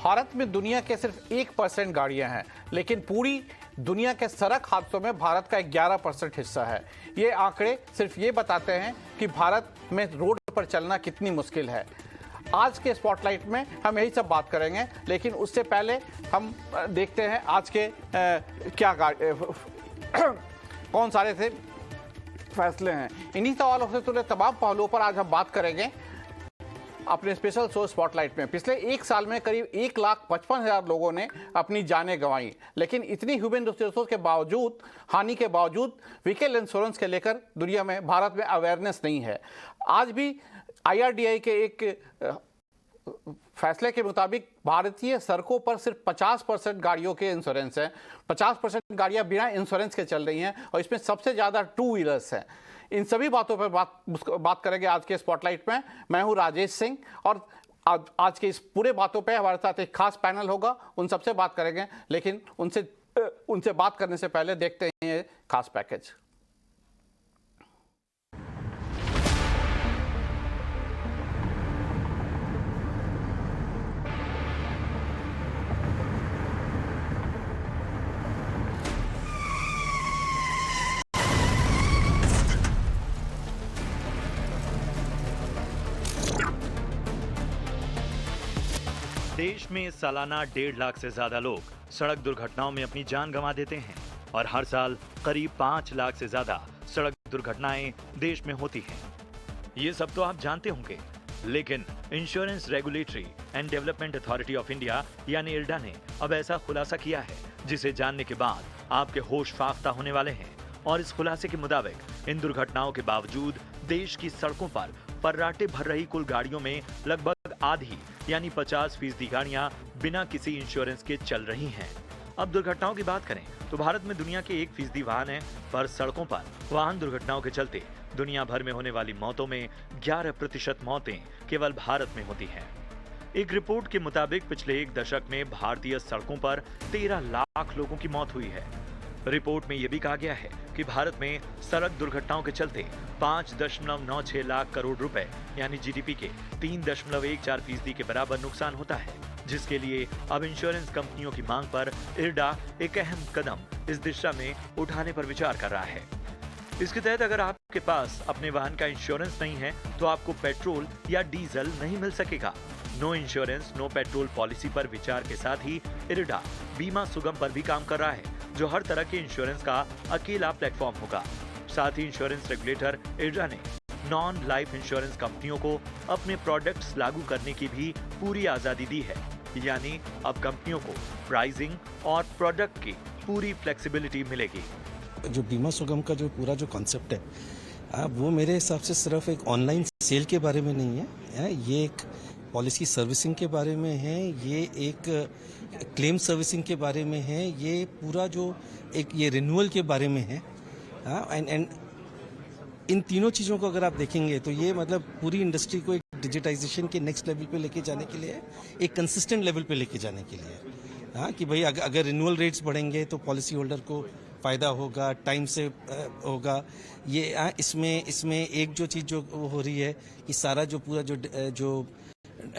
भारत में दुनिया के सिर्फ 1% गाड़ियां हैं, लेकिन पूरी दुनिया के सड़क हादसों में भारत का 11% हिस्सा है। ये आंकड़े सिर्फ ये बताते हैं कि भारत में रोड पर चलना कितनी मुश्किल है। आज के स्पॉटलाइट में हम यही सब बात करेंगे, लेकिन उससे पहले हम देखते हैं आज के कौन सारे से फैसले हैं। इन्हीं सवालों से जुड़े तमाम पहलुओं पर आज हम बात करेंगे अपने स्पेशल शो स्पॉटलाइट में। पिछले एक साल में करीब 1,55,000 लोगों ने अपनी जानें गंवाई, लेकिन इतनी ह्यूमन रिसोर्सेज के बावजूद, हानि के बावजूद व्हीकल इंश्योरेंस के लेकर दुनिया में, भारत में अवेयरनेस नहीं है। आज भी IRDAI के एक फैसले के मुताबिक भारतीय सड़कों पर सिर्फ 50% गाड़ियों के इंश्योरेंस है। 50% गाड़ियां बिना इंश्योरेंस के चल रही हैं और इसमें सबसे ज़्यादा 2 व्हीलर्स हैं। इन सभी बातों पर बात करेंगे आज के स्पॉटलाइट में। मैं हूं राजेश सिंह और आज के इस पूरे बातों पे हमारे साथ एक खास पैनल होगा, उन सबसे बात करेंगे। लेकिन उनसे बात करने से पहले देखते हैं ये खास पैकेज। देश में सालाना 1.5 लाख से ज्यादा लोग सड़क दुर्घटनाओं में अपनी जान गंवा देते हैं और हर साल करीब 5 लाख से ज्यादा सड़क दुर्घटनाएं देश में होती हैं। ये सब तो आप जानते होंगे, लेकिन insurance regulatory and development authority of India यानी IRDA ने अब ऐसा खुलासा किया है जिसे जानने के बाद आपके होश फाख्ता होने वाले हैं। और इस खुलासे के मुताबिक इन दुर्घटनाओं के बावजूद देश की सड़कों पर फर्राटे भर रही कुल गाड़ियों में लगभग आधी यानी 50% गाड़ियां बिना किसी इंश्योरेंस के चल रही हैं। अब दुर्घटनाओं की बात करें तो भारत में दुनिया के 1% वाहन हैं, पर सड़कों पर वाहन दुर्घटनाओं के चलते दुनिया भर में होने वाली मौतों में 11% मौतें केवल भारत में होती हैं। एक रिपोर्ट के मुताबिक पिछले एक दशक में भारतीय सड़कों पर 13 लाख लोगों की मौत हुई है। रिपोर्ट में यह भी कहा गया है कि भारत में सड़क दुर्घटनाओं के चलते 5.96 लाख करोड़ रुपए यानी GDP के 3.14% के बराबर नुकसान होता है, जिसके लिए अब इंश्योरेंस कंपनियों की मांग पर IRDA एक अहम कदम इस दिशा में उठाने पर विचार कर रहा है। इसके तहत अगर आपके पास अपने वाहन का इंश्योरेंस नहीं है तो आपको पेट्रोल या डीजल नहीं मिल सकेगा। No insurance no petrol policy पर विचार के साथ ही IRDA बीमा सुगम पर भी काम कर रहा है, जो हर तरह के इंश्योरेंस का अकेला प्लेटफॉर्म होगा। साथ ही इंश्योरेंस रेगुलेटर IRDA ने नॉन लाइफ इंश्योरेंस कंपनियों को अपने प्रोडक्ट्स लागू करने की भी पूरी आजादी दी है, यानी अब कंपनियों को प्राइसिंग और प्रोडक्ट की पूरी फ्लेक्सिबिलिटी मिलेगी। जो बीमा सुगम का जो पूरा जो कॉन्सेप्ट है वो मेरे हिसाब से सिर्फ एक ऑनलाइन सेल के बारे में नहीं है, ये एक पॉलिसी सर्विसिंग के बारे में है, ये एक क्लेम सर्विसिंग के बारे में है, ये पूरा जो एक ये रिन्यूअल के बारे में है। एंड इन तीनों चीज़ों को अगर आप देखेंगे तो ये मतलब पूरी इंडस्ट्री को एक डिजिटाइजेशन के नेक्स्ट लेवल पे लेके जाने के लिए, एक कंसिस्टेंट लेवल पे लेके जाने के लिए, कि भाई अगर रिन्यूअल रेट्स बढ़ेंगे तो पॉलिसी होल्डर को फ़ायदा होगा, टाइम से होगा। ये इसमें एक जो चीज़ जो हो रही है कि सारा जो पूरा जो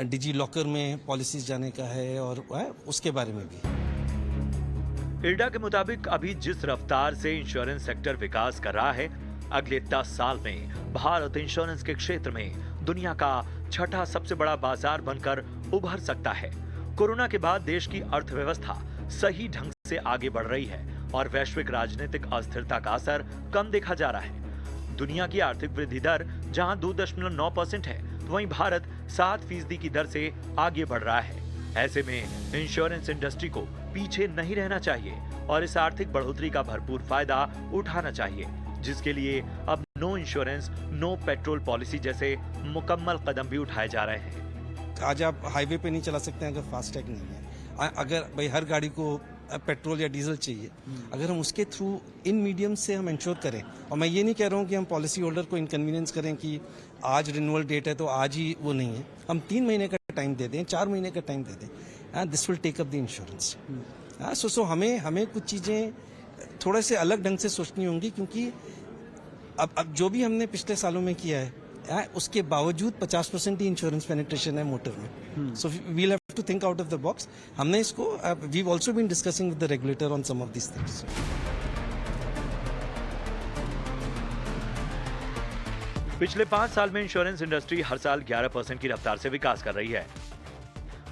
डिजी लॉकर में पॉलिसीज जाने का है और उसके बारे में भी। IRDA के मुताबिक अभी जिस रफ्तार से इंश्योरेंस सेक्टर विकास कर रहा है, अगले 10 साल में भारत इंश्योरेंस के क्षेत्र में दुनिया का 6ठा सबसे बड़ा बाजार बनकर उभर सकता है। कोरोना के बाद देश की अर्थव्यवस्था सही ढंग से आगे बढ़ रही है और वैश्विक राजनीतिक अस्थिरता का असर कम देखा जा रहा है। दुनिया की आर्थिक वृद्धि दर जहां 2.9% है, तो वहीं भारत 7% की दर से आगे बढ़ रहा है। ऐसे में इंश्योरेंस इंडस्ट्री को पीछे नहीं रहना चाहिए और इस आर्थिक बढ़ोतरी का भरपूर फायदा उठाना चाहिए, जिसके लिए अब no insurance no petrol policy जैसे मुकम्मल कदम भी उठाए जा रहे हैं। आज आप हाईवे पे नहीं चला सकते अगर फास्टैग नहीं है। अगर भाई हर गाड़ी को पेट्रोल या डीजल चाहिए, अगर हम उसके थ्रू इन मीडियम से हम इंश्योर करें, और मैं ये नहीं कह रहा हूँ कि हम पॉलिसी होल्डर को इनकन्वीनियंस करें कि आज रिन्यूअल डेट है तो आज ही वो नहीं है, हम 3 महीने का टाइम दे दें, 4 महीने का टाइम दे दें, this will take up the insurance. So हमें कुछ चीज़ें थोड़े से अलग ढंग से सोचनी होंगी, क्योंकि अब जो भी हमने पिछले सालों में किया है उसके बावजूद 50% ही इंश्योरेंस पेनिट्रेशन है मोटर में। So we'll have to think out of the box. हमने इसको we've also been discussing with the regulator on some of these things. पिछले 5 साल में इंश्योरेंस इंडस्ट्री हर साल 11% की रफ्तार से विकास कर रही है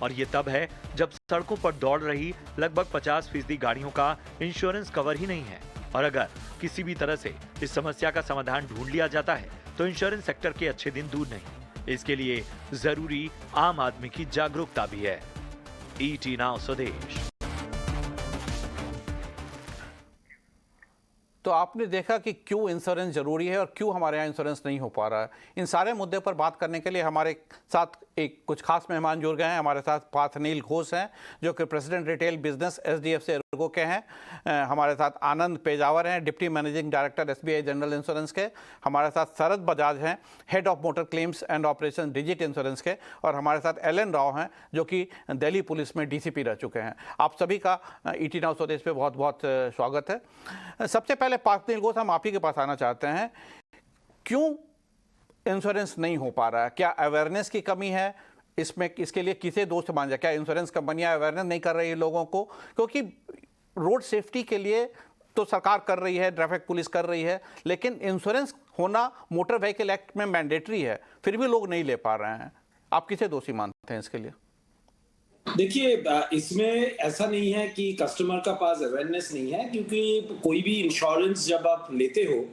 और ये तब है जब सड़कों पर दौड़ रही लगभग 50% गाड़ियों का इंश्योरेंस कवर ही नहीं है। और अगर किसी भी तरह से इस समस्या का समाधान ढूंढ लिया जाता है तो इंश्योरेंस सेक्टर के अच्छे दिन दूर नहीं। इसके लिए जरूरी आम आदमी की जागरूकता भी है। ET नाउ स्वदेश। तो आपने देखा कि क्यों इंश्योरेंस जरूरी है और क्यों हमारे यहाँ इंश्योरेंस नहीं हो पा रहा है। इन सारे मुद्दे पर बात करने के लिए हमारे साथ कुछ खास मेहमान जुड़ गए हैं। हमारे साथ पार्थ नील घोष हैं जो कि president retail business SDFC Ergo के हैं। हमारे साथ आनंद पेजावर हैं, deputy managing director SBI general insurance के। हमारे साथ शरद बजाज हैं, head of motor claims and operation digit insurance के। और हमारे साथ LN राव हैं जो कि दिल्ली पुलिस में DCP रह चुके हैं। आप सभी का ET नाउ स्वदेश पे बहुत बहुत स्वागत है। सबसे पहले पार्थ नील घोष, हम आप ही के पास आना चाहते हैं, क्यों इंश्योरेंस नहीं हो पा रहा है? क्या अवेयरनेस की कमी है? इसमें इसके लिए किसे दोष माना जाए? क्या इंश्योरेंस कंपनियां अवेयरनेस नहीं कर रही है लोगों को? क्योंकि रोड सेफ्टी के लिए तो सरकार कर रही है, ट्रैफिक पुलिस कर रही है, लेकिन इंश्योरेंस होना मोटर व्हीकल एक्ट में मैंडेटरी है, फिर भी लोग नहीं ले पा रहे हैं। आप किसे दोषी मानते हैं इसके लिए? देखिए, इसमें ऐसा नहीं है कि कस्टमर का पास अवेयरनेस नहीं है, क्योंकि कोई भी इंश्योरेंस जब आप लेते हो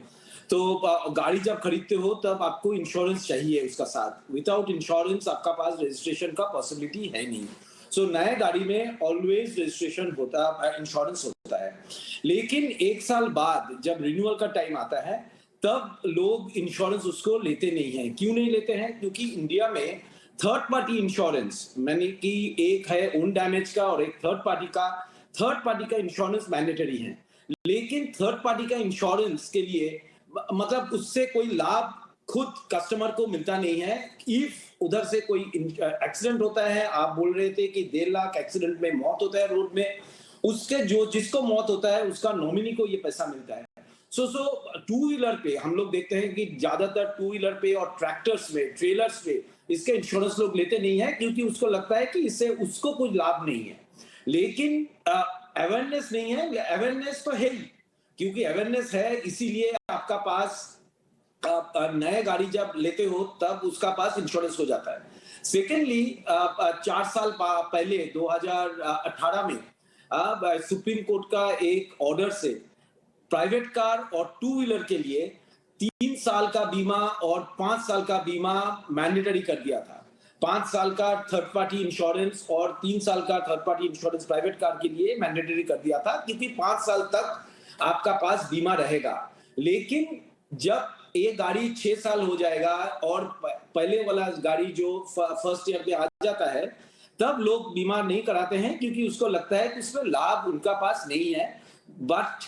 तो गाड़ी जब खरीदते हो तब आपको इंश्योरेंस चाहिए उसका साथ। विदाउट इंश्योरेंस आपका पास रजिस्ट्रेशन का पॉसिबिलिटी है नहीं। सो नए गाड़ी में ऑलवेज रजिस्ट्रेशन होता, इंश्योरेंस होता है। लेकिन 1 साल बाद जब रिन्यूअल का टाइम आता है तब लोग इंश्योरेंस उसको लेते नहीं हैं। क्यों नहीं लेते हैं? क्योंकि इंडिया में थर्ड पार्टी इंश्योरेंस, मैंने कि एक है ओन डैमेज का और एक थर्ड पार्टी का इंश्योरेंस मैंडेटरी है। लेकिन थर्ड पार्टी का इंश्योरेंस के लिए मतलब उससे कोई लाभ खुद कस्टमर को मिलता नहीं है। इफ उधर से कोई एक्सीडेंट होता है, आप बोल रहे थे कि 1.5 लाख एक्सीडेंट में मौत होता है रोड में, उसके जिसको मौत होता है उसका नॉमिनी को ये पैसा मिलता है। सो टू व्हीलर पे हम लोग देखते हैं कि ज्यादातर टू व्हीलर पे और ट्रैक्टर्स में, ट्रेलर्स पे इसके इंश्योरेंस लोग लेते नहीं है, क्योंकि उसको लगता है कि इससे उसको कोई लाभ नहीं है। लेकिन अवेयरनेस नहीं है। अवेयरनेस तो है ही, क्योंकि अवेयरनेस है इसीलिए आपका पास नए गाड़ी जब लेते हो तब उसका पास इंश्योरेंस हो जाता है। सेकेंडली 4 साल पहले 2018 में सुप्रीम कोर्ट का एक ऑर्डर से प्राइवेट कार और टू व्हीलर के लिए 3 साल का बीमा और 5 साल का बीमा मैंडेटरी कर दिया था। 5 साल का थर्ड पार्टी इंश्योरेंस और 3 साल का third party insurance private car के लिए मैंडेटरी कर दिया था, क्योंकि 5 साल तक आपका पास बीमा रहेगा। लेकिन जब ये गाड़ी 6 साल हो जाएगा और पहले वाला गाड़ी जो फर्स्ट ईयर पे आ जाता है, तब लोग बीमा नहीं कराते हैं, क्योंकि उसको लगता है कि इसमें लाभ उनका पास नहीं है। बट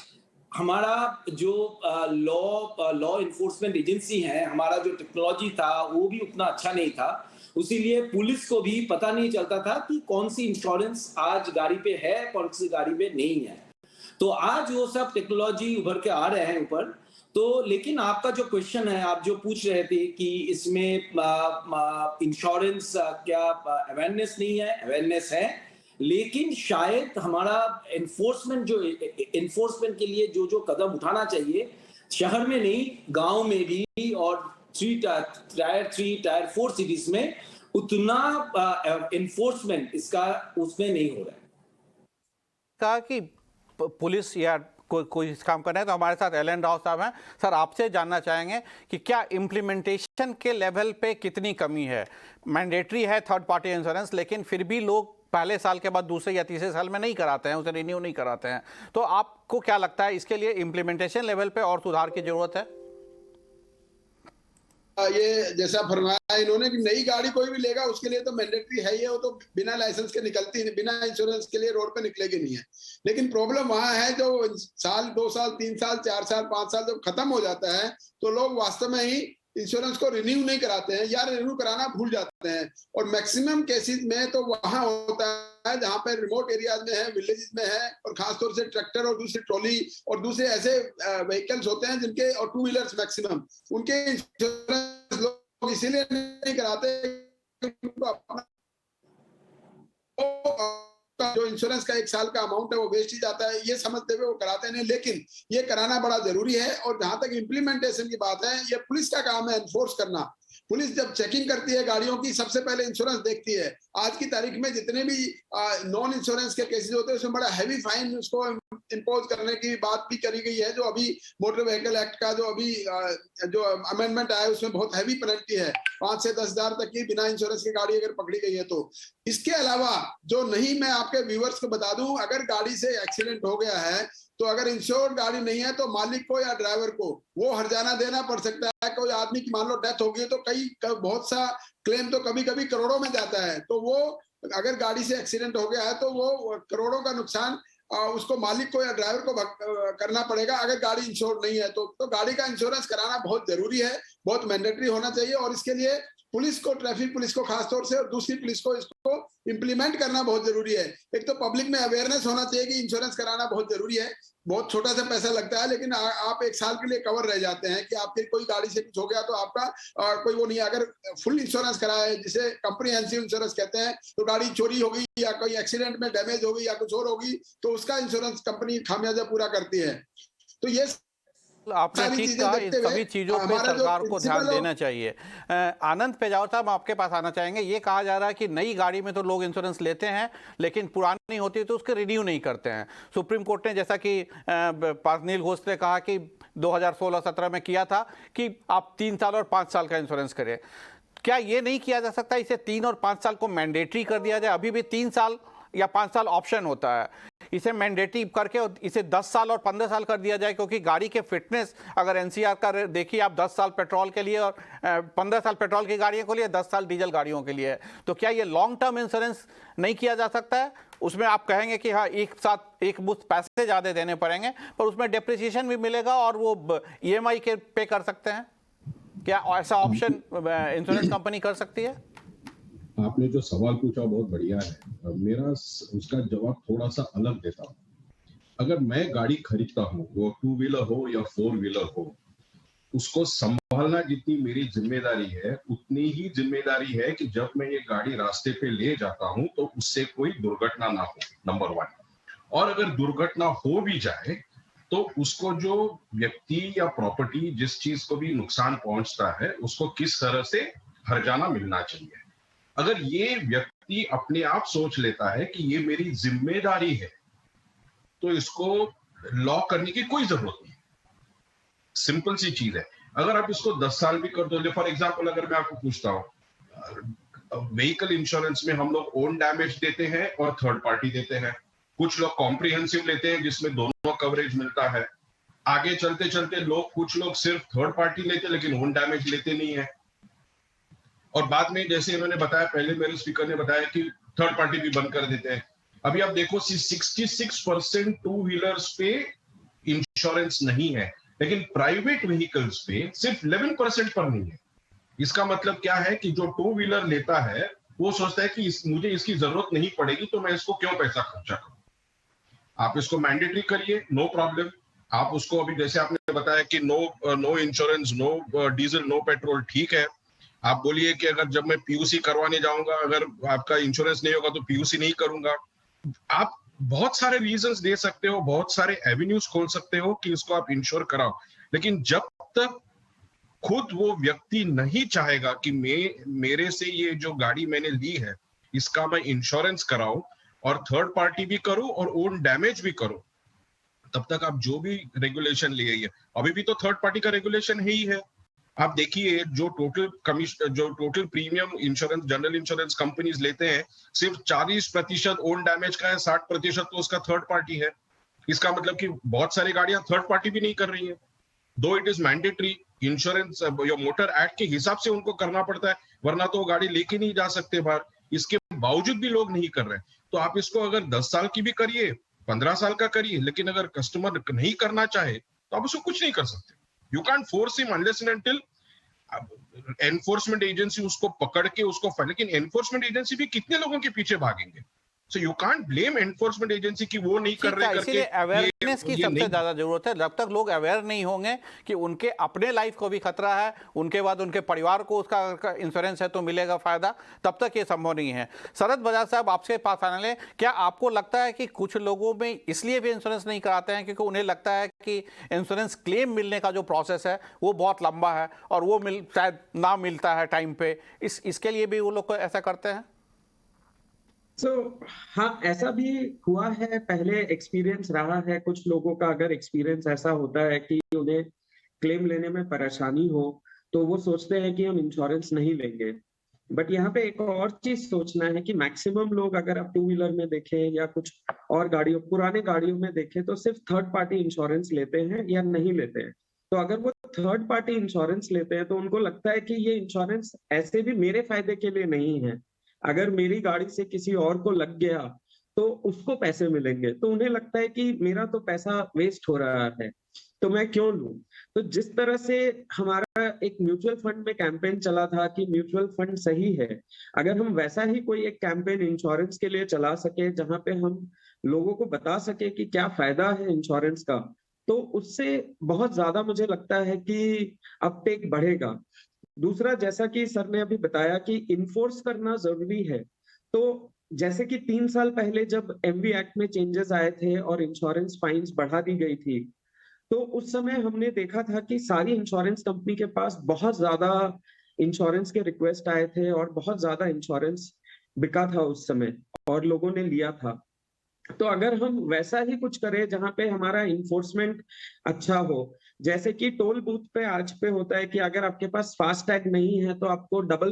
हमारा जो लॉ इन्फोर्समेंट एजेंसी है, हमारा जो टेक्नोलॉजी था वो भी उतना अच्छा नहीं था। इसीलिए पुलिस को भी पता नहीं चलता था कि कौन सी इंश्योरेंस आज गाड़ी पे है, कौन सी गाड़ी पे नहीं है। तो आज वो सब टेक्नोलॉजी उभर के आ रहे हैं ऊपर। तो लेकिन आपका जो क्वेश्चन है, आप जो पूछ रहे थे कि इसमें इंश्योरेंस क्या अवेयरनेस नहीं है? अवेयरनेस है, लेकिन शायद हमारा एनफोर्समेंट के लिए जो कदम उठाना चाहिए, शहर में नहीं गांव में भी और टायर 3 टायर 4 सिटीज में उतना एनफोर्समेंट इसका उसमें नहीं हो रहा है। कहा कि पुलिस या कोई इस काम कर रहे हैं। तो हमारे साथ LN राव साहब हैं। सर, आपसे जानना चाहेंगे कि क्या इम्प्लीमेंटेशन के लेवल पे कितनी कमी है? मैंडेटरी है थर्ड पार्टी इंश्योरेंस, लेकिन फिर भी लोग पहले साल के बाद दूसरे या तीसरे साल में नहीं कराते हैं, उसे रिन्यू नहीं कराते हैं। तो आपको क्या लगता है इसके लिए इम्प्लीमेंटेशन लेवल पे और सुधार की जरूरत है? ये जैसा फरमाया इन्होंने कि नई गाड़ी कोई भी लेगा उसके लिए तो मैंडेटरी है ही है, वो तो बिना लाइसेंस के निकलती नहीं, बिना इंश्योरेंस के लिए रोड पे निकलेगी नहीं है। लेकिन प्रॉब्लम वहां है जो साल 2 साल 3 साल 4 साल 5 साल जब खत्म हो जाता है तो लोग वास्तव में ही इंश्योरेंस को रिन्यू नहीं कराते हैं या रिन्यू कराना भूल जाते हैं। और मैक्सिमम केसेस में तो वहां होता है जहां पे रिमोट एरियाज में है, विलेजेस में है, और खासतौर से ट्रैक्टर और दूसरी ट्रॉली और दूसरे ऐसे व्हीकल्स होते हैं जिनके, और टू व्हीलर्स मैक्सिमम, उनके इंश्योरेंस लोग इसीलिए नहीं कराते जो इंश्योरेंस का 1 साल का अमाउंट है वो वेस्ट ही जाता है, ये समझते हुए वो कराते नहीं। लेकिन ये कराना बड़ा जरूरी है। और जहां तक इम्प्लीमेंटेशन की बात है, ये पुलिस का काम है एनफोर्स करना। पुलिस जब चेकिंग करती है गाड़ियों की, सबसे पहले इंश्योरेंस देखती है। आज की तारीख में जितने भी नॉन इंश्योरेंस के केसेस होते हैं उसमें बड़ा हैवी फाइन उसको इम्पोज करने की बात भी करी गई है। जो अभी मोटर व्हीकल एक्ट का जो अभी जो अमेंडमेंट आया है उसमें बहुत हैवी पेनल्टी है, 5 से 10 हजार तक की बिना इंश्योरेंस की गाड़ी अगर पकड़ी गई है तो। इसके अलावा जो नहीं, मैं आपके व्यूअर्स को बता दूं, अगर गाड़ी से एक्सीडेंट हो गया है तो अगर इंश्योर्ड गाड़ी नहीं है तो मालिक को या ड्राइवर को वो हर्जाना देना पड़ सकता है। कोई आदमी की मान लो डेथ हो गई तो बहुत सा क्लेम तो कभी कभी करोड़ों में जाता है। तो वो अगर गाड़ी से एक्सीडेंट हो गया है तो वो करोड़ों का नुकसान उसको मालिक को या ड्राइवर को करना पड़ेगा अगर गाड़ी इंश्योर्ड नहीं है तो गाड़ी का इंश्योरेंस कराना बहुत जरूरी है, बहुत मैंडेटरी होना चाहिए। और इसके लिए पुलिस को, ट्रैफिक पुलिस को खासतौर से और दूसरी पुलिस को इसको इंप्लीमेंट करना बहुत जरूरी है। एक तो पब्लिक में अवेयरनेस होना चाहिए कि इंश्योरेंस कराना बहुत जरूरी है। बहुत छोटा सा पैसा लगता है लेकिन आप 1 साल के लिए कवर रह जाते हैं कि आपके कोई गाड़ी से कुछ हो गया तो आपका कोई वो नहीं है। अगर फुल इंश्योरेंस कराए, जिसे कम्प्रिहेंसिव इंश्योरेंस कहते हैं, तो गाड़ी चोरी हो गई या कोई एक्सीडेंट में डैमेज हो गई या कुछ और होगी तो उसका इंश्योरेंस कंपनी खामियाजा पूरा करती है। तो ये आपने ठीक कहा, इन सभी चीजों पे सरकार को ध्यान देना चाहिए। आनंद पेजावर साहब, आपके पास आना चाहेंगे। ये कहा जा रहा है कि नई गाड़ी में तो लोग इंश्योरेंस लेते हैं लेकिन पुरानी होती है तो उसके रिन्यू नहीं करते हैं। सुप्रीम कोर्ट ने, जैसा कि नील घोष ने कहा कि 2016-17 में किया था कि आप 3 साल और 5 साल का इंश्योरेंस करें, क्या ये नहीं किया जा सकता? इसे 3 और 5 साल को मैंडेटरी कर दिया जाए। अभी भी 3 साल या 5 साल ऑप्शन होता है, इसे मैंडेटरी करके इसे 10 साल और 15 साल कर दिया जाए। क्योंकि गाड़ी के फिटनेस अगर एनसीआर का देखिए आप, 10 साल पेट्रोल के लिए और 15 साल पेट्रोल की गाड़ियों के लिए, 10 साल डीजल गाड़ियों के लिए। तो क्या ये लॉन्ग टर्म इंश्योरेंस नहीं किया जा सकता है? उसमें आप कहेंगे कि हाँ, एक साथ एक मुश्त पैसे ज़्यादा देने पड़ेंगे पर उसमें डेप्रिसिएशन भी मिलेगा और वो EMI के पे कर सकते हैं। क्या ऐसा ऑप्शन इंश्योरेंस कंपनी कर सकती है? आपने जो सवाल पूछा बहुत बढ़िया है। मेरा उसका जवाब थोड़ा सा अलग देता हूँ। अगर मैं गाड़ी खरीदता हूँ, वो 2 व्हीलर हो या 4 व्हीलर हो, उसको संभालना जितनी मेरी जिम्मेदारी है उतनी ही जिम्मेदारी है कि जब मैं ये गाड़ी रास्ते पे ले जाता हूँ तो उससे कोई दुर्घटना ना हो, नंबर 1। और अगर दुर्घटना हो भी जाए तो उसको जो व्यक्ति या प्रॉपर्टी, जिस चीज को भी नुकसान पहुंचता है, उसको किस तरह से हर्जाना मिलना चाहिए। अगर ये व्यक्ति अपने आप सोच लेता है कि ये मेरी जिम्मेदारी है तो इसको लॉ करने की कोई जरूरत नहीं। सिंपल सी चीज है। अगर आप इसको 10 साल भी कर दो, फॉर एग्जांपल अगर मैं आपको पूछता हूं, व्हीकल इंश्योरेंस में हम लोग ओन डैमेज देते हैं और थर्ड पार्टी देते हैं। कुछ लोग कॉम्प्रिहेंसिव लेते हैं जिसमें दोनों कवरेज मिलता है। आगे चलते चलते कुछ लोग सिर्फ थर्ड पार्टी लेते हैं लेकिन ओन डैमेज लेते नहीं है। और बाद में, जैसे इन्होंने बताया, पहले मेरे स्पीकर ने बताया कि थर्ड पार्टी भी बंद कर देते हैं। अभी आप देखो 66% 2 व्हीलर्स पे इंश्योरेंस नहीं है, लेकिन प्राइवेट व्हीकल्स पे सिर्फ 11% पर नहीं है। इसका मतलब क्या है कि जो 2 व्हीलर लेता है वो सोचता है कि मुझे इसकी जरूरत नहीं पड़ेगी तो मैं इसको क्यों पैसा खर्चा करूं। आप इसको मैंडेटरी करिए, नो प्रॉब्लम। आप उसको अभी जैसे आपने बताया कि no insurance, no diesel, no petrol, ठीक है। आप बोलिए कि अगर जब मैं पीयूसी करवाने जाऊंगा, अगर आपका इंश्योरेंस नहीं होगा तो पीयूसी नहीं करूंगा। आप बहुत सारे रीजंस दे सकते हो, बहुत सारे एवेन्यूज खोल सकते हो कि इसको आप इंश्योर कराओ। लेकिन जब तक खुद वो व्यक्ति नहीं चाहेगा कि मेरे से ये जो गाड़ी मैंने ली है इसका मैं इंश्योरेंस कराऊं और थर्ड पार्टी भी करूं और ओन डैमेज भी करूं, तब तक आप जो भी रेगुलेशन ले आइए, अभी भी तो थर्ड पार्टी का रेगुलेशन ही है। आप देखिए जो total premium insurance general insurance companies लेते हैं, सिर्फ 40% ओन डैमेज का है, 60% तो उसका थर्ड पार्टी है। इसका मतलब कि बहुत सारी गाड़ियां थर्ड पार्टी भी नहीं कर रही है। दो इट इज मैंडेटरी, इंश्योरेंस या मोटर एक्ट के हिसाब से उनको करना पड़ता है, वरना तो वो गाड़ी लेके नहीं जा सकते बाहर। इसके बावजूद भी लोग नहीं कर रहे। तो आप इसको अगर 10 साल की भी करिए, 15 साल का करिए, लेकिन अगर कस्टमर नहीं करना चाहे तो आप उसको कुछ नहीं कर सकते। You can't force him unless and until enforcement agency उसको पकड़ के उसको, लेकिन एनफोर्समेंट एजेंसी भी कितने लोगों के पीछे भागेंगे। So you can't blame enforcement agency की वो नहीं कर रहे करके। इसीलिए अवेयरनेस की ये सबसे नहीं- ज्यादा जरूरत है। जब तक लोग अवेयर नहीं होंगे कि उनके अपने लाइफ को भी खतरा है, उनके बाद उनके परिवार को उसका इंश्योरेंस है तो मिलेगा फायदा, तब तक ये संभव नहीं है। शरद बजाज साहब, आपसे पास फाइनल है, क्या आपको लगता है कि कुछ लोगों में इसलिए भी इंश्योरेंस नहीं कराते हैं क्योंकि उन्हें लगता है कि इंश्योरेंस क्लेम मिलने का जो प्रोसेस है वो बहुत लंबा है और वो शायद ना मिलता है टाइम पे, इसके लिए भी वो लोग ऐसा करते हैं? हाँ, ऐसा भी हुआ है, पहले एक्सपीरियंस रहा है कुछ लोगों का। अगर एक्सपीरियंस ऐसा होता है कि उन्हें क्लेम लेने में परेशानी हो तो वो सोचते हैं कि हम इंश्योरेंस नहीं लेंगे। बट यहाँ पे एक और चीज सोचना है कि मैक्सिमम लोग, अगर आप टू व्हीलर में देखें या कुछ और गाड़ियों, पुराने गाड़ियों में देखें, तो सिर्फ थर्ड पार्टी इंश्योरेंस लेते हैं या नहीं लेते हैं। तो अगर वो थर्ड पार्टी इंश्योरेंस लेते हैं तो उनको लगता है कि ये इंश्योरेंस ऐसे भी मेरे फायदे के लिए नहीं है, अगर मेरी गाड़ी से किसी और को लग गया तो उसको पैसे मिलेंगे। तो उन्हें लगता है कि मेरा तो पैसा वेस्ट हो रहा है तो मैं क्यों लूं। तो जिस तरह से हमारा एक म्यूचुअल फंड में कैंपेन चला था कि म्यूचुअल फंड सही है, अगर हम वैसा ही कोई एक कैंपेन इंश्योरेंस के लिए चला सके जहां पे हम लोगों को बता सके कि क्या फायदा है इंश्योरेंस का, तो उससे बहुत ज्यादा मुझे लगता है कि अपटेक बढ़ेगा। दूसरा, जैसा कि सर ने अभी बताया कि इन्फोर्स करना जरूरी है, तो जैसे कि 3 साल पहले जब एमवी एक्ट में चेंजेस आए थे और इंश्योरेंस फाइन्स बढ़ा दी गई थी, तो उस समय हमने देखा था कि सारी इंश्योरेंस कंपनी के पास बहुत ज्यादा इंश्योरेंस के रिक्वेस्ट आए थे और बहुत ज्यादा इंश्योरेंस बिका था उस समय और लोगों ने लिया था। तो अगर हम वैसा ही कुछ करें जहां पे हमारा इन्फोर्समेंट अच्छा हो, जैसे कि टोल बूथ पे आज पे होता है कि अगर आपके पास फास्ट टैग नहीं है तो आपको डबल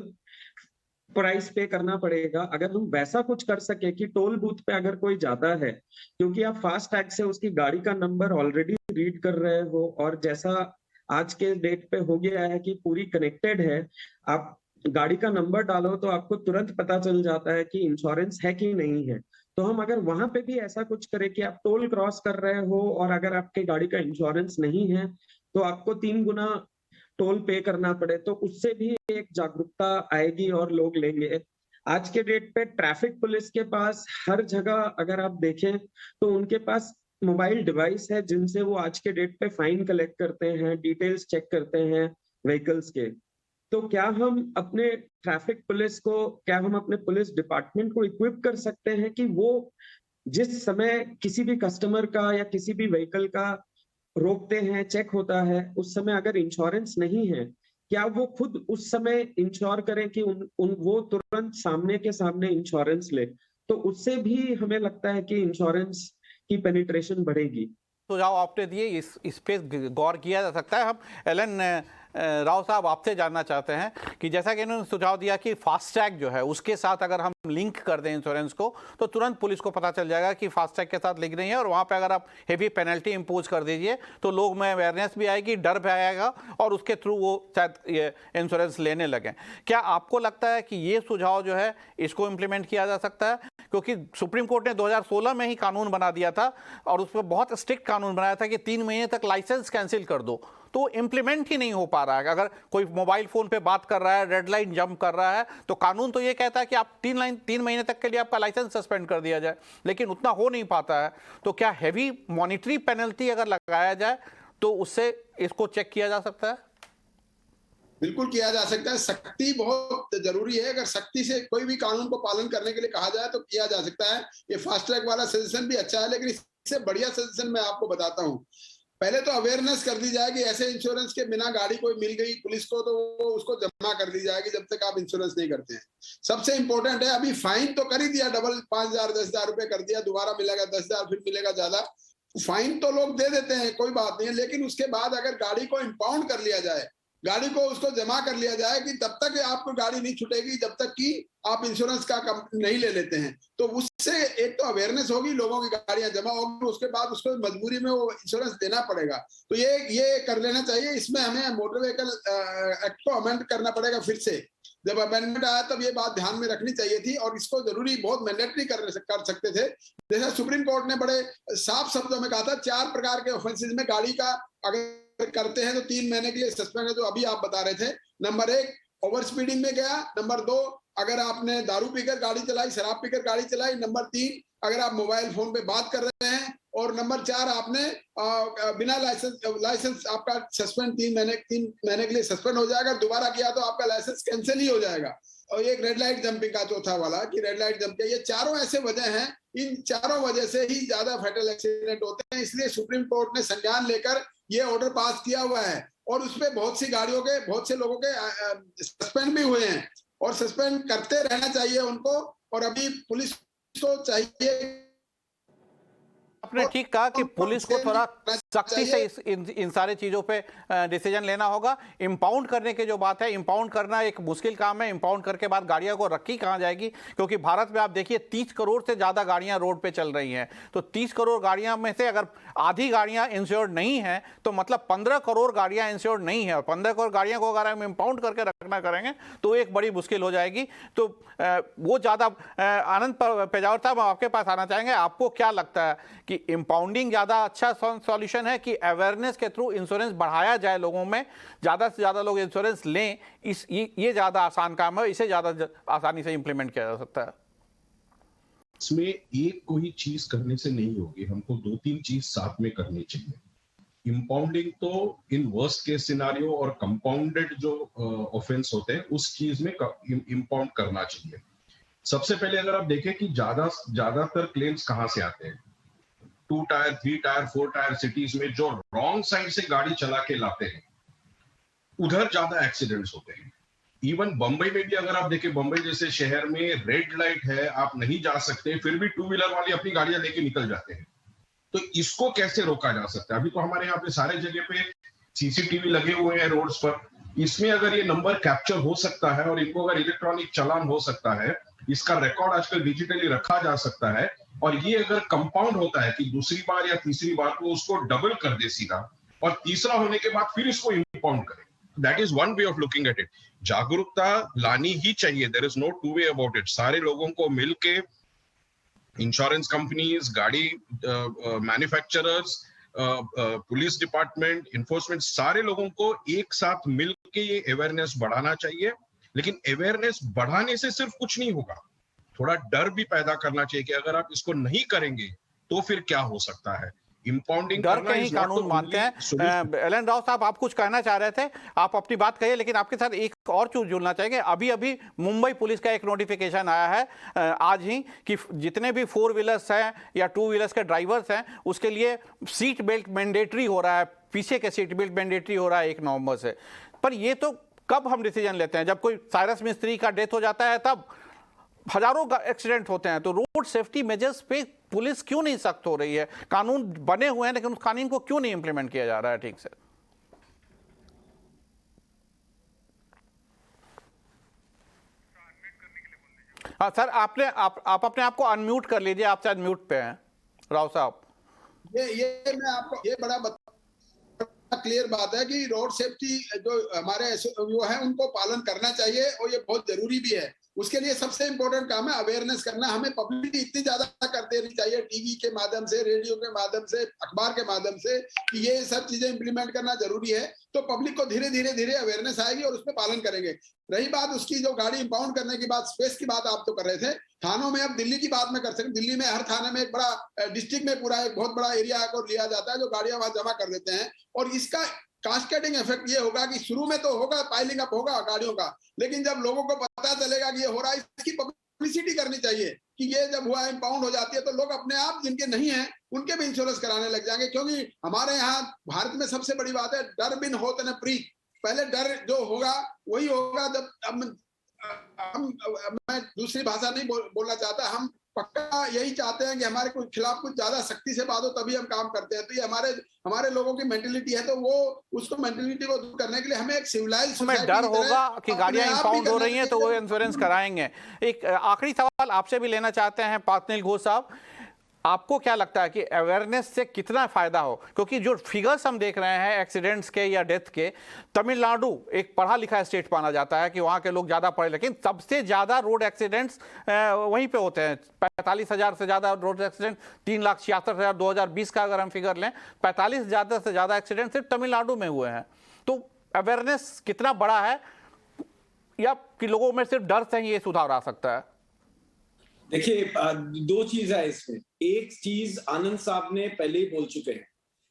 प्राइस पे करना पड़ेगा। अगर हम वैसा कुछ कर सके कि टोल बूथ पे अगर कोई जाता है, क्योंकि आप फास्ट टैग से उसकी गाड़ी का नंबर ऑलरेडी रीड कर रहे हो, और जैसा आज के डेट पे हो गया है कि पूरी कनेक्टेड है, आप गाड़ी का नंबर डालो तो आपको तुरंत पता चल जाता है कि इंश्योरेंस है कि नहीं है। तो हम अगर वहां पे भी ऐसा कुछ करें कि आप टोल क्रॉस कर रहे हो और अगर आपके गाड़ी का इंश्योरेंस नहीं है तो आपको 3 गुना टोल पे करना पड़े, तो उससे भी एक जागरूकता आएगी और लोग लेंगे। आज के डेट पे ट्रैफिक पुलिस के पास हर जगह अगर आप देखें तो उनके पास मोबाइल डिवाइस है जिनसे वो आज के डेट पे फाइन कलेक्ट करते हैं, डिटेल्स चेक करते हैं व्हीकल्स के। तो क्या हम अपने ट्रैफिक पुलिस को, क्या हम अपने पुलिस डिपार्टमेंट को इक्विप कर सकते हैं कि वो जिस समय किसी भी कस्टमर का या किसी भी व्हीकल का रोकते हैं, चेक होता है, उस समय अगर इंश्योरेंस नहीं है, क्या वो खुद उस समय इंश्योर करें कि वो तुरंत सामने के सामने इंश्योरेंस ले। तो उससे भी हमें लगता है कि इंश्योरेंस की पेनिट्रेशन बढ़ेगी। सुझाव आपने दिए, इस पे गौर किया जा सकता है। हम एलन राव साहब आपसे जानना चाहते हैं कि जैसा कि इन्होंने सुझाव दिया कि फास्टैग जो है उसके साथ अगर हम लिंक कर दें इंश्योरेंस को तो तुरंत पुलिस को पता चल जाएगा कि फास्टैग के साथ लिंक नहीं है, और वहाँ पे अगर आप हेवी पेनल्टी इम्पोज कर दीजिए तो लोग में अवेयरनेस भी आएगी, डर भी आएगा और उसके थ्रू वो शायद ये इंश्योरेंस लेने लगें। क्या आपको लगता है कि ये सुझाव जो है इसको इम्प्लीमेंट किया जा सकता है? क्योंकि सुप्रीम कोर्ट ने 2016 में ही कानून बना दिया था और उस पर बहुत स्ट्रिक्ट कानून बनाया था कि 3 महीने तक लाइसेंस कैंसिल कर दो, तो इम्प्लीमेंट ही नहीं हो पा रहा है। अगर कोई मोबाइल फोन पे बात कर रहा है, रेड लाइन जंप कर रहा है, तो कानून तो ये कहता है कि आप 3 महीने तक के लिए आपका लाइसेंस सस्पेंड कर दिया जाए, लेकिन उतना हो नहीं पाता है। तो क्या हैवी मॉनिटरी पेनल्टी अगर लगाया जाए तो उससे इसको चेक किया जा सकता है? बिल्कुल किया जा सकता है। सख्ती बहुत जरूरी है। अगर सख्ती से कोई भी कानून को पालन करने के लिए कहा जाए तो किया जा सकता है। ये फास्ट ट्रैक वाला सजेशन भी अच्छा है, लेकिन इससे बढ़िया सजेशन मैं आपको बताता हूँ। पहले तो अवेयरनेस कर दी जाए कि ऐसे इंश्योरेंस के बिना गाड़ी कोई मिल गई पुलिस को तो वो उसको जमा कर दी जाएगी जब तक आप इंश्योरेंस नहीं करते हैं। सबसे इंपॉर्टेंट है, अभी फाइन तो कर ही दिया, डबल 5,000 10,000 रुपए कर दिया, दोबारा मिलेगा 10,000, फिर मिलेगा ज्यादा। फाइन तो लोग दे देते हैं, कोई बात नहीं है, लेकिन उसके बाद अगर गाड़ी को इंपाउंड कर लिया जाए, गाड़ी को उसको जमा कर लिया जाए कि तब तक आपको गाड़ी नहीं छूटेगी जब तक कि आप इंश्योरेंस का नहीं ले लेते हैं। तो उससे एक तो अवेयरनेस होगी, लोगों की गाड़ियां जमा होगी, उसके बाद उसको मजबूरी में वो इंश्योरेंस देना पड़ेगा। तो ये कर लेना चाहिए। इसमें हमें मोटर व्हीकल एक्ट को अमेंड करना पड़ेगा फिर से। जब अमेंडमेंट आया तब ये बात ध्यान में रखनी चाहिए थी और इसको जरूरी बहुत मैंडेटरी कर सकते थे। जैसा सुप्रीम कोर्ट ने बड़े साफ शब्दों में कहा था, 4 प्रकार के ऑफेंसेस में गाड़ी का अगर करते हैं तो 3 महीने के लिए सस्पेंड है, जो अभी आप बता रहे थे। नंबर 1 ओवर स्पीडिंग में गया, नंबर 2 अगर आपने दारू पीकर गाड़ी चलाई, शराब पीकर गाड़ी चलाई। नंबर 3, अगर आप मोबाइल फोन पे बात कर रहे हैं। और नंबर 4, आपने बिना लाइसेंस आपका सस्पेंड 3 महीने के लिए सस्पेंड हो जाएगा। दोबारा किया तो आपका लाइसेंस कैंसिल ही हो जाएगा। और एक रेड लाइट जंपिंग का चौथा वाला कि रेड लाइट जंप, ये चारों ऐसे वजह हैं, इन चारों वजह से ही ज्यादा फैटल एक्सीडेंट होते हैं। इसलिए सुप्रीम कोर्ट ने संज्ञान लेकर ये ऑर्डर पास किया हुआ है और उसपे बहुत सी गाड़ियों के, बहुत से लोगों के सस्पेंड भी हुए हैं और सस्पेंड करते रहना चाहिए उनको। और अभी पुलिस को चाहिए, आपने ठीक कहा कि पुलिस को थोड़ा सख्ती से इन सारी चीजों पे डिसीजन लेना होगा। इंपाउंड करने की जो बात है, इंपाउंड करना एक मुश्किल काम है। इंपाउंड करके बाद गाड़ियों को रखी कहाँ जाएगी, क्योंकि भारत में आप देखिए 30 करोड़ से ज्यादा गाड़ियां रोड पे चल रही हैं। तो 30 करोड़ गाड़ियां में से अगर आधी गाड़ियां इंश्योर्ड नहीं है तो मतलब 15 करोड़ गाड़ियां इंश्योर्ड नहीं है। और 15 करोड़ गाड़ियां को अगर हम इंपाउंड करके रखना करेंगे तो एक बड़ी मुश्किल हो जाएगी। तो वो ज्यादा आनंद पेजावर साहब, आपके पास आना चाहेंगे। आपको क्या लगता है कि इंपाउंडिंग ज्यादा अच्छा सॉल्यूशन है कि अवेयरनेस के थ्रू इंश्योरेंस बढ़ाया जाए, लोगों में ज्यादा से ज्यादा लोग इंश्योरेंस लें? ये ज्यादा आसान काम है, इसे ज्यादा आसानी से इंप्लीमेंट किया जा सकता है। इसमें एक कोई चीज करने से नहीं होगी, हमको 2-3 चीज साथ में करनी चाहिए। इंपाउंडिंग तो इन वर्स्ट केस सिनारियो और कंपाउंडेड जो ऑफेंस होते हैं उस चीज में इंपाउंड करना चाहिए। सबसे पहले अगर आप देखें कि ज्यादातर क्लेम्स कहां से आते हैं, 2 टायर 3 टायर 4 टायर सिटीज में जो रॉन्ग साइड से गाड़ी चला के लाते हैं उधर ज्यादा एक्सीडेंट्स होते हैं। इवन बंबई में भी अगर आप देखें, बंबई जैसे शहर में रेड लाइट है, आप नहीं जा सकते, फिर भी 2 व्हीलर वाले अपनी गाड़ियां लेके निकल जाते हैं। तो इसको कैसे रोका जा सकता है? अभी तो हमारे यहाँ पे सारे जगह पे सीसीटीवी लगे हुए हैं रोड्स पर। इसमें अगर ये नंबर कैप्चर हो सकता है और इनको अगर इलेक्ट्रॉनिक चालान हो सकता है, इसका रिकॉर्ड आजकल डिजिटली रखा जा सकता है, और ये अगर कंपाउंड होता है कि दूसरी बार या तीसरी बार को उसको डबल कर दे सीधा, और तीसरा होने के बाद फिर इसको इंपाउंड करे, that is one way of looking at it. जागरूकता लानी ही चाहिए, there is no two way about it. सारे लोगों को मिलके, इंश्योरेंस कंपनीज, गाड़ी मैन्युफैक्चरर्स, पुलिस डिपार्टमेंट, इन्फोर्समेंट, सारे लोगों को एक साथ मिलके ये अवेयरनेस बढ़ाना चाहिए। लेकिन अवेयरनेस बढ़ाने से सिर्फ कुछ नहीं होगा, थोड़ा डर भी पैदा करना चाहिए कि अगर आप इसको नहीं करेंगे तो फिर क्या हो सकता है। इंपाउंडिंग डर के ही कानून मानते हैं। एलन राव साहब, आप कुछ कहना चाह रहे थे, आप अपनी बात कहिए, लेकिन आपके साथ एक और चीज जुड़ना चाहेंगे। अभी अभी मुंबई पुलिस का एक नोटिफिकेशन आया है आज ही कि जितने भी 4 व्हीलर्स हैं या 2 व्हीलर्स के ड्राइवर्स हैं उसके लिए सीट बेल्ट मैंडेटरी हो रहा है, पीछे के सीट बेल्ट मैंडेटरी हो रहा है 1 नवंबर से। पर ये तो कब हम डिसीजन लेते हैं? जब कोई साइरस मिस्त्री का डेथ हो जाता है तब हजारों एक्सीडेंट होते हैं। तो रोड सेफ्टी मेजर्स पे पुलिस क्यों नहीं सख्त हो रही है? कानून बने हुए हैं लेकिन उस कानून को क्यों नहीं इंप्लीमेंट किया जा रहा है ठीक से? हाँ सर, आप अपने आप को अनम्यूट कर लीजिए, आप शायद म्यूट पे हैं राव साहब। ये मैं आपको ये बड़ा क्लियर बात है कि रोड सेफ्टी जो हमारे वो है उनको पालन करना चाहिए और ये बहुत जरूरी भी है। उसके लिए सबसे इंपॉर्टेंट काम है अवेयरनेस करना। हमें पब्लिसिटी इतनी ज्यादा कर देनी चाहिए, टीवी के माध्यम से, रेडियो के माध्यम से, अखबार के माध्यम से, कि ये सब चीजें इंप्लीमेंट करना जरूरी है। तो पब्लिक को धीरे धीरे अवेयरनेस आएगी और उसमें पालन करेंगे। रही बात उसकी जो गाड़ी इंपाउंड करने की बात, स्पेस की बात आप तो कर रहे थे, थानों में अब दिल्ली की बात में कर सकते। दिल्ली में हर थाने में एक बड़ा डिस्ट्रिक्ट में पूरा एक बहुत बड़ा एरिया को लिया जाता है जो गाड़ियां वहां जमा कर देते हैं। और इसका कास्केडिंग इफेक्ट ये होगा कि शुरू में तो होगा, पाइलिंग अप होगा गाड़ियों का, लेकिन जब लोगों को पता चलेगा कि ये हो रहा है, इसकी पब्लिसिटी करनी चाहिए कि ये जब हुआ इंपाउंड हो जाती है तो लोग अपने आप जिनके नहीं है उनके भी इंश्योरेंस कराने लग जाएंगे। क्योंकि हमारे यहाँ भारत में सबसे बड़ी बात है डर बिन होत न प्रीत। पहले डर जो होगा वही होगा जब मैं दूसरी भाषा नहीं बोलना चाहता, हम पक्का यही चाहते हैं कि हमारे खिलाफ कुछ ज्यादा सख्ती से बात हो तभी हम काम करते हैं। तो ये हमारे लोगों की मेंटेलिटी है, तो वो उसको मेंटेलिटी को दूर करने के लिए हमें एक सिविलाइज्ड सोसाइटी डर होगा कि गाड़ियां इंपाउंड हो रही हैं तो वो इंश्योरेंस कराएंगे। एक आखिरी सवाल आपसे भी लेना चाहते हैं पातनील घोष साहब, आपको क्या लगता है कि अवेयरनेस से कितना फायदा हो? क्योंकि जो फिगर्स हम देख रहे हैं एक्सीडेंट्स के या डेथ के, तमिलनाडु एक पढ़ा लिखा स्टेट माना जाता है कि वहां के लोग ज्यादा पढ़े, लेकिन सबसे ज्यादा रोड एक्सीडेंट्स वहीं पे होते हैं। 45,000 से ज्यादा रोड एक्सीडेंट, 3,76,000 2020 का अगर हम फिगर लें, 45 ज्यादा से ज्यादा एक्सीडेंट सिर्फ तमिलनाडु में हुए हैं। तो अवेयरनेस कितना बड़ा है या कि लोगों में सिर्फ डर से ही ये सुधार आ सकता है? देखिए, दो चीज है इसमें। एक चीज आनंद साहब ने पहले ही बोल चुके हैं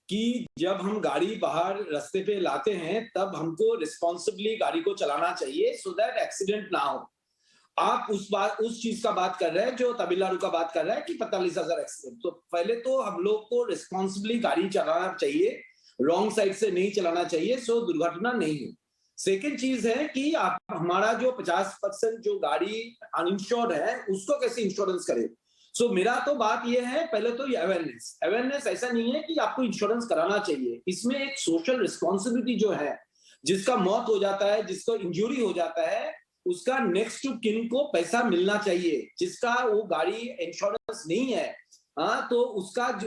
कि जब हम गाड़ी बाहर रास्ते पे लाते हैं तब हमको रिस्पॉन्सिबली गाड़ी को चलाना चाहिए सो दैट एक्सीडेंट ना हो। आप उस चीज का बात कर रहे हैं जो तमिलनाडु का बात कर रहा है कि 45,000 एक्सीडेंट। तो पहले तो हम लोग को रिस्पॉन्सिबली गाड़ी चलाना चाहिए, रॉन्ग साइड से नहीं चलाना चाहिए सो दुर्घटना नहीं हो। सेकेंड चीज है कि आप हमारा जो 50% जो गाड़ी अनइंश्योर्ड है उसको कैसे इंश्योरेंस करें। सो मेरा तो बात यह है, पहले तो ये अवेयरनेस ऐसा नहीं है कि आपको इंश्योरेंस कराना चाहिए। इसमें एक सोशल रिस्पॉन्सिबिलिटी जो है, जिसका मौत हो जाता है, जिसको इंजरी हो जाता है, उसका नेक्स्ट टू किन को पैसा मिलना चाहिए। जिसका वो गाड़ी इंश्योरेंस नहीं है, हाँ, तो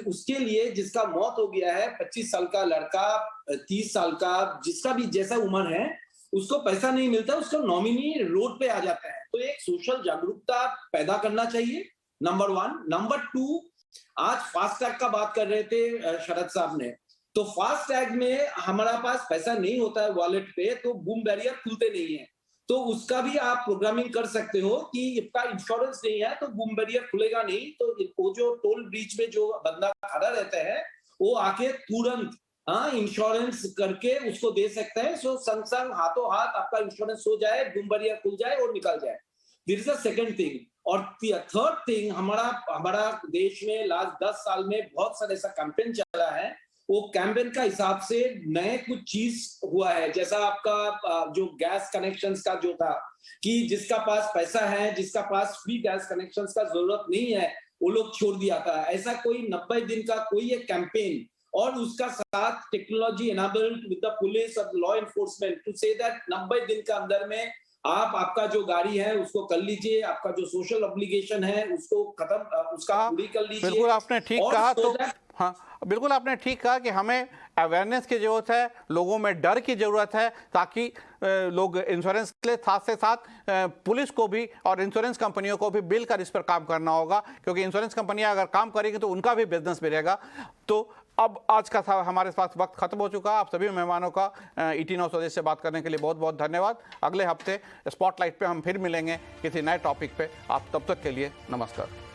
उसके लिए जिसका मौत हो गया है, 25 साल का लड़का, 30 साल का, जिसका भी जैसा उम्र है, उसको पैसा नहीं मिलता, उसको नॉमिनी रोड पे आ जाता है। तो एक सोशल जागरूकता पैदा करना चाहिए, नंबर 1। नंबर 2, आज फास्टैग का बात कर रहे थे शरद साहब ने, तो फास्टैग में हमारा पास पैसा नहीं होता है वॉलेट पे, तो बूम बैरियर खुलते नहीं है। तो उसका भी आप प्रोग्रामिंग कर सकते हो कि इसका इंश्योरेंस नहीं है तो बूम बैरियर खुलेगा नहीं, तो वो जो टोल ब्रिज में जो बंदा खड़ा रहता है वो आके तुरंत इंश्योरेंस करके उसको दे सकता है। सो संग संग हाथों हाथ आपका इंश्योरेंस हो जाए, बूम बैरियर खुल जाए और निकल जाए। This is the second thing. और थर्ड थिंग, हमारा देश में लास्ट 10 साल में बहुत सारा ऐसा कैंपेन चला है, वो कैंपेन का हिसाब से नए कुछ चीज हुआ है। जैसा आपका जो गैस कनेक्शंस का जो था कि जिसका पास पैसा है, जिसका पास फ्री गैस कनेक्शंस का जरूरत नहीं है, वो लोग छोड़ दिया था। ऐसा कोई 90 दिन का कोई एक कैंपेन, और उसका साथ technology enabled with the police और law enforcement to say that 90 दिन के अंदर में आप आपका जो गाड़ी है उसको कर लीजिए, आपका जो सोशल ऑब्लिगेशन है उसको खत्म, उसका पूरी कर लीजिए। बिल्कुल आपने ठीक कहा। तो हाँ, बिल्कुल आपने ठीक कहा कि हमें अवेयरनेस की जरूरत है, लोगों में डर की जरूरत है, ताकि लोग इंश्योरेंस के लिए साथ से साथ पुलिस को भी और इंश्योरेंस कंपनियों को भी मिलकर इस पर काम करना होगा, क्योंकि इंश्योरेंस कंपनियां अगर काम करेंगी तो उनका भी बिजनेस बढ़ेगा। तो अब आज का हमारे पास वक्त खत्म हो चुका। आप सभी मेहमानों का ET Now स्वदेश से बात करने के लिए बहुत बहुत धन्यवाद। अगले हफ्ते स्पॉटलाइट पे हम फिर मिलेंगे किसी नए टॉपिक पे। आप तब तक के लिए नमस्कार।